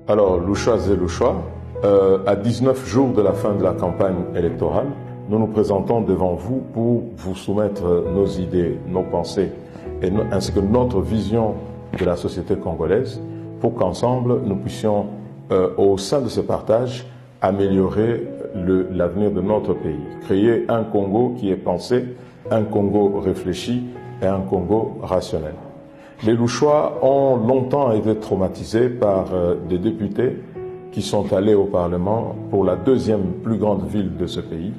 Alors, Louchois et Louchois, à 19 jours de la fin de la campagne électorale, nous nous présentons devant vous pour vous soumettre nos idées, nos pensées, ainsi que notre vision de la société congolaise, pour qu'ensemble nous puissions, au sein de ce partage, améliorer l'avenir de notre pays. Créer un Congo qui est pensé, un Congo réfléchi et un Congo rationnel. Les Louchois ont longtemps été traumatisés par des députés qui sont allés au Parlement pour la deuxième plus grande ville de ce pays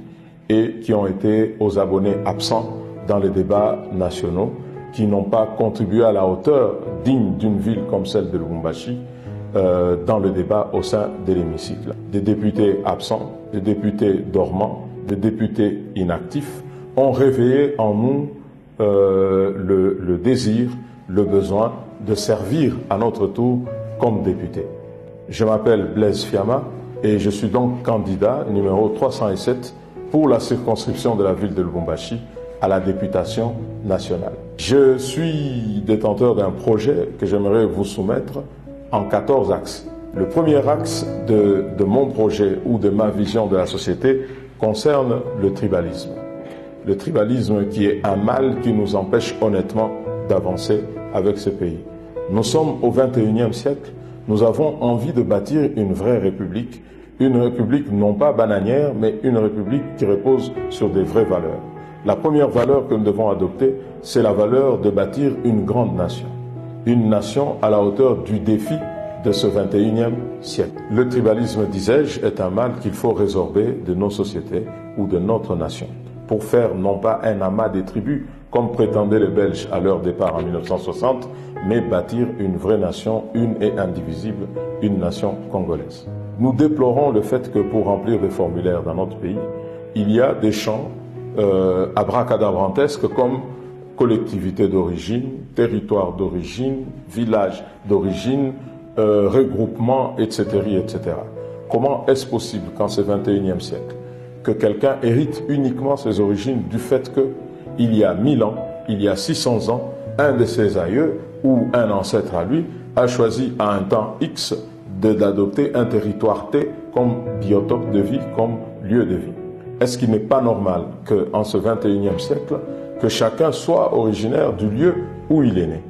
et qui ont été aux abonnés absents dans les débats nationaux, qui n'ont pas contribué à la hauteur digne d'une ville comme celle de Lubumbashi dans le débat au sein de l'hémicycle. Des députés absents, des députés dormants, des députés inactifs ont réveillé en nous le désir, le besoin de servir à notre tour comme député. Je m'appelle Blaise Fiama et je suis donc candidat numéro 307 pour la circonscription de la ville de Lubumbashi à la députation nationale. Je suis détenteur d'un projet que j'aimerais vous soumettre en 14 axes. Le premier axe de mon projet ou de ma vision de la société concerne le tribalisme. Le tribalisme qui est un mal qui nous empêche honnêtement d'avancer avec ce pays. Nous sommes au XXIe siècle, nous avons envie de bâtir une vraie république non pas bananière, mais une république qui repose sur des vraies valeurs. La première valeur que nous devons adopter, c'est la valeur de bâtir une grande nation. Une nation à la hauteur du défi de ce XXIe siècle. Le tribalisme, disais-je, est un mal qu'il faut résorber de nos sociétés ou de notre nation, pour faire non pas un amas des tribus, comme prétendaient les Belges à leur départ en 1960, mais bâtir une vraie nation, une et indivisible, une nation congolaise. Nous déplorons le fait que pour remplir des formulaires dans notre pays, il y a des champs abracadabrantesques comme collectivité d'origine, territoire d'origine, village d'origine, regroupement, etc., etc. Comment est-ce possible qu'en ce XXIe siècle, que quelqu'un hérite uniquement ses origines du fait qu'il y a 1000 ans, il y a 600 ans, un de ses aïeux ou un ancêtre à lui a choisi à un temps X d'adopter un territoire T comme biotope de vie, comme lieu de vie? Est-ce qu'il n'est pas normal qu'en ce XXIe siècle, que chacun soit originaire du lieu où il est né?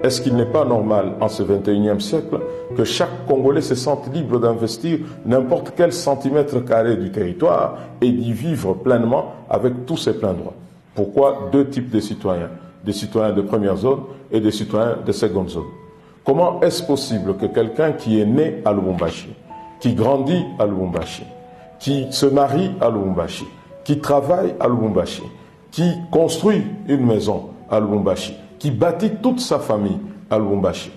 Est-ce qu'il n'est pas normal en ce XXIe siècle que chaque Congolais se sente libre d'investir n'importe quel centimètre carré du territoire et d'y vivre pleinement avec tous ses pleins droits? Pourquoi deux types de citoyens? Des citoyens de première zone et des citoyens de seconde zone. Comment est-ce possible que quelqu'un qui est né à Lubumbashi, qui grandit à Lubumbashi, qui se marie à Lubumbashi, qui travaille à Lubumbashi, qui construit une maison à Lubumbashi, qui bâtit toute sa famille à Lubumbashi,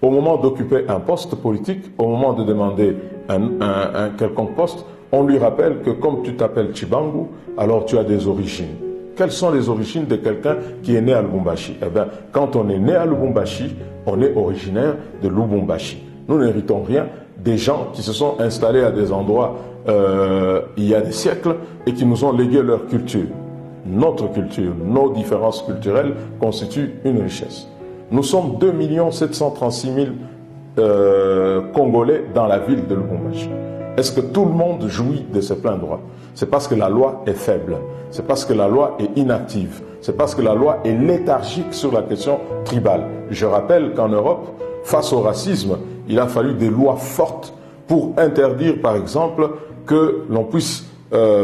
au moment d'occuper un poste politique, au moment de demander un quelconque poste, on lui rappelle que comme tu t'appelles Chibangu, alors tu as des origines. Quelles sont les origines de quelqu'un qui est né à Lubumbashi? Eh bien, quand on est né à Lubumbashi, on est originaire de Lubumbashi. Nous n'héritons rien des gens qui se sont installés à des endroits il y a des siècles et qui nous ont légué leur culture. Notre culture, nos différences culturelles constituent une richesse. Nous sommes 2 736 000 Congolais dans la ville de Lubumbashi. Est-ce que tout le monde jouit de ses pleins droits? C'est parce que la loi est faible, c'est parce que la loi est inactive, c'est parce que la loi est léthargique sur la question tribale. Je rappelle qu'en Europe, face au racisme, il a fallu des lois fortes pour interdire, par exemple, que l'on puisse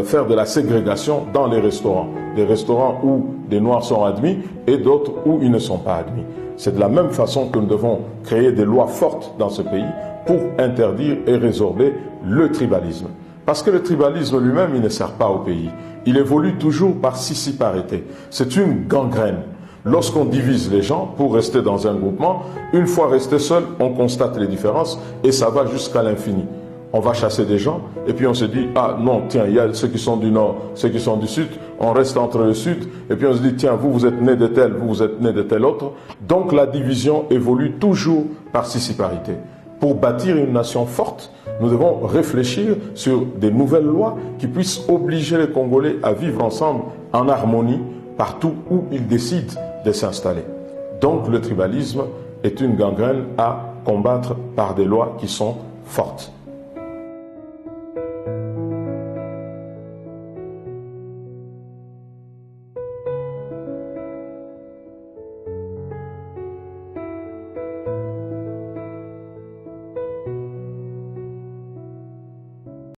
faire de la ségrégation dans les restaurants. Des restaurants où des Noirs sont admis et d'autres où ils ne sont pas admis. C'est de la même façon que nous devons créer des lois fortes dans ce pays pour interdire et résorber le tribalisme. Parce que le tribalisme lui-même, il ne sert pas au pays. Il évolue toujours par sissiparité. C'est une gangrène. Lorsqu'on divise les gens pour rester dans un groupement, une fois resté seul, on constate les différences et ça va jusqu'à l'infini. On va chasser des gens et puis on se dit, ah non, tiens, il y a ceux qui sont du nord, ceux qui sont du sud, on reste entre le sud et puis on se dit, tiens, vous êtes né de tel, vous êtes né de tel autre. Donc la division évolue toujours par sissiparité. Pour bâtir une nation forte, nous devons réfléchir sur des nouvelles lois qui puissent obliger les Congolais à vivre ensemble en harmonie partout où ils décident de s'installer. Donc le tribalisme est une gangrène à combattre par des lois qui sont forte.